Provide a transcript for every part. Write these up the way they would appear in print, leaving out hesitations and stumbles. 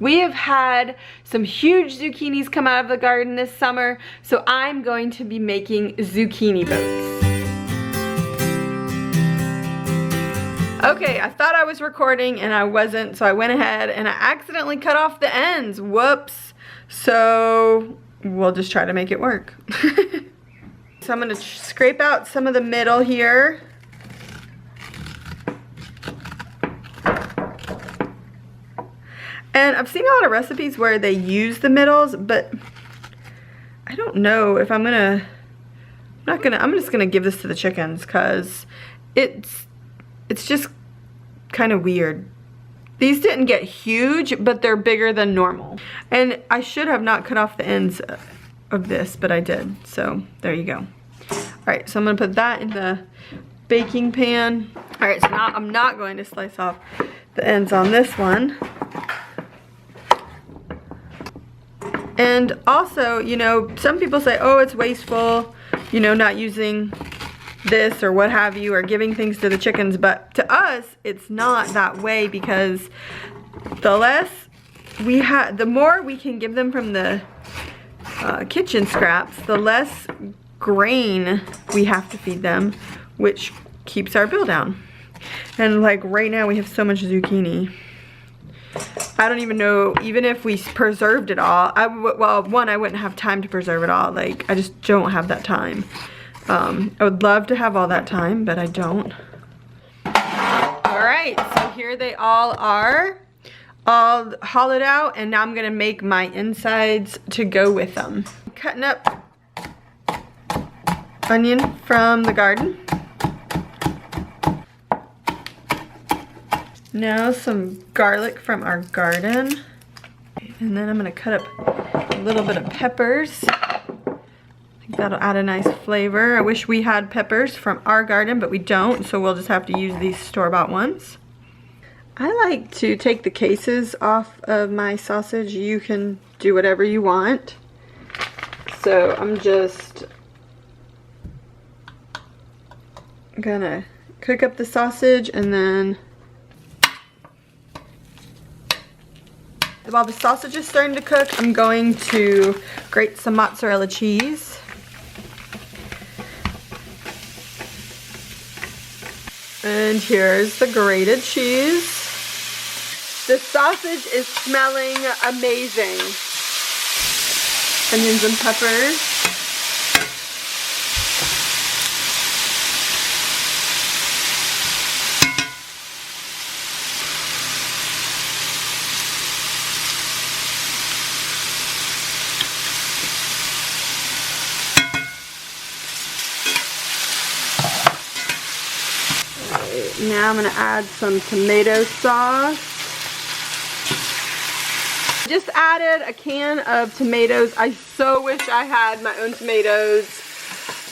We have had some huge zucchinis come out of the garden this summer, so I'm going to be making zucchini boats. Okay, I thought I was recording and I wasn't, so I went ahead and I accidentally cut off the ends. Whoops. So we'll just try to make it work. So I'm gonna scrape out some of the middle here. And I've seen a lot of recipes where they use the middles, but I don't know if I'm just gonna give this to the chickens because it's just kind of weird. These didn't get huge, but they're bigger than normal. And I should have not cut off the ends of this, but I did. So there you go. All right, so I'm gonna put that in the baking pan. All right, so now I'm not going to slice off the ends on this one. And also, you know, some people say, oh, it's wasteful, you know, not using this or what have you, or giving things to the chickens, but to us it's not that way, because the less we have, the more we can give them from the kitchen scraps, the less grain we have to feed them, which keeps our bill down. And like right now we have so much zucchini, I don't even know, even if we preserved it all, well, one, I wouldn't have time to preserve it all. Like, I just don't have that time. I would love to have all that time, but I don't. Alright, so here they all are, all hollowed out, and now I'm going to make my insides to go with them. I'm cutting up onion from the garden. Now some garlic from our garden. And then I'm going to cut up a little bit of peppers. I think that'll add a nice flavor. I wish we had peppers from our garden, but we don't, so we'll just have to use these store-bought ones. I like to take the cases off of my sausage. You can do whatever you want. So I'm just gonna cook up the sausage, and then while the sausage is starting to cook, I'm going to grate some mozzarella cheese. And here's the grated cheese. The sausage is smelling amazing. Onions and peppers. Now I'm going to add some tomato sauce. Just added a can of tomatoes. I so wish I had my own tomatoes,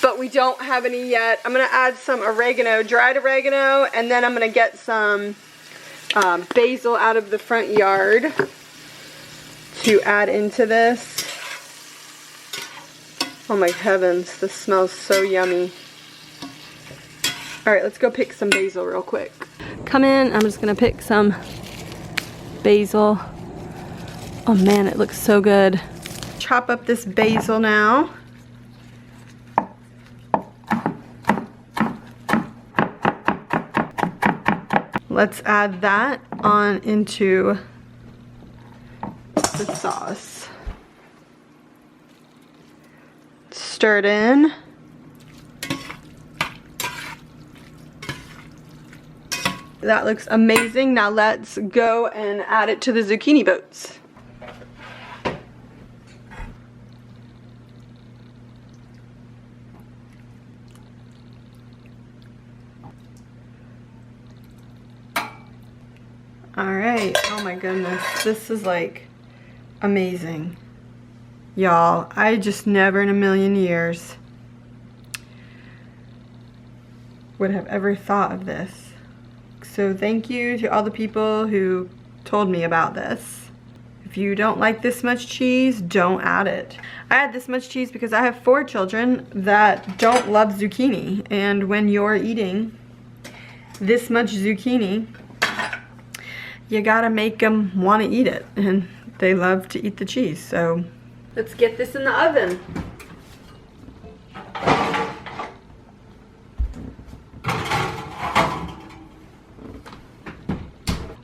but we don't have any yet. I'm going to add some oregano, dried oregano, and then I'm going to get some basil out of the front yard to add into this. Oh my heavens, this smells so yummy. Alright, let's go pick some basil real quick. Come in, I'm just gonna pick some basil. Oh man, it looks so good. Chop up this basil now. Let's add that on into the sauce. Stir it in. That looks amazing. Now let's go and add it to the zucchini boats. Alright, oh my goodness, this is like amazing. Y'all, I just never in a million years would have ever thought of this. So thank you to all the people who told me about this. If you don't like this much cheese, don't add it. I add this much cheese because I have 4 children that don't love zucchini. And when you're eating this much zucchini, you gotta make them want to eat it, and they love to eat the cheese. So let's get this in the oven.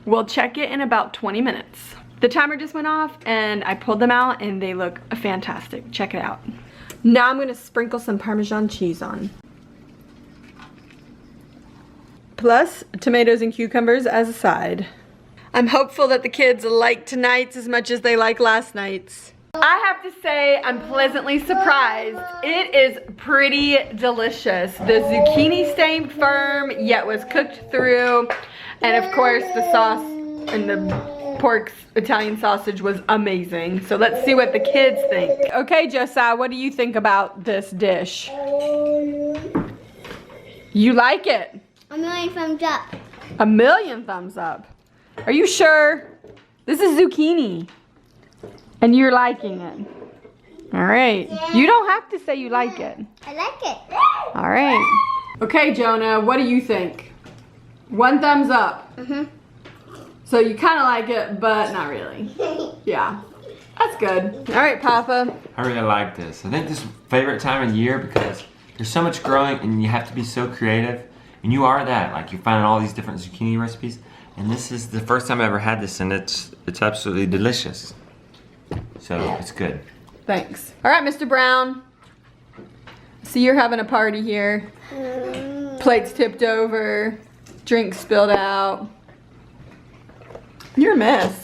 We'll check it in about 20 minutes. The timer just went off and I pulled them out and they look fantastic. Check it out. Now I'm gonna sprinkle some Parmesan cheese on. Plus tomatoes and cucumbers as a side. I'm hopeful that the kids like tonight's as much as they like last night's. I have to say I'm pleasantly surprised. It is pretty delicious. The zucchini stayed firm, yet was cooked through. And of course the sauce and the pork Italian sausage was amazing. So let's see what the kids think. Okay, Josiah, what do you think about this dish? You like it? 1,000,000 thumbs up. 1,000,000 thumbs up. Are you sure? This is zucchini. And you're liking it. All right. You don't have to say you like it. I like it. All right. Okay, Jonah, what do you think? 1 thumbs up. So you kind of like it, but not really. Yeah. That's good. All right, Papa. I really like this. I think this is my favorite time of year because there's so much growing and you have to be so creative. And you are that. Like you're finding all these different zucchini recipes. And this is the first time I ever had this and it's absolutely delicious. So it's good. Thanks. All right, Mr. Brown. See, you're having a party here. Plates tipped over, drinks spilled out. You're a mess.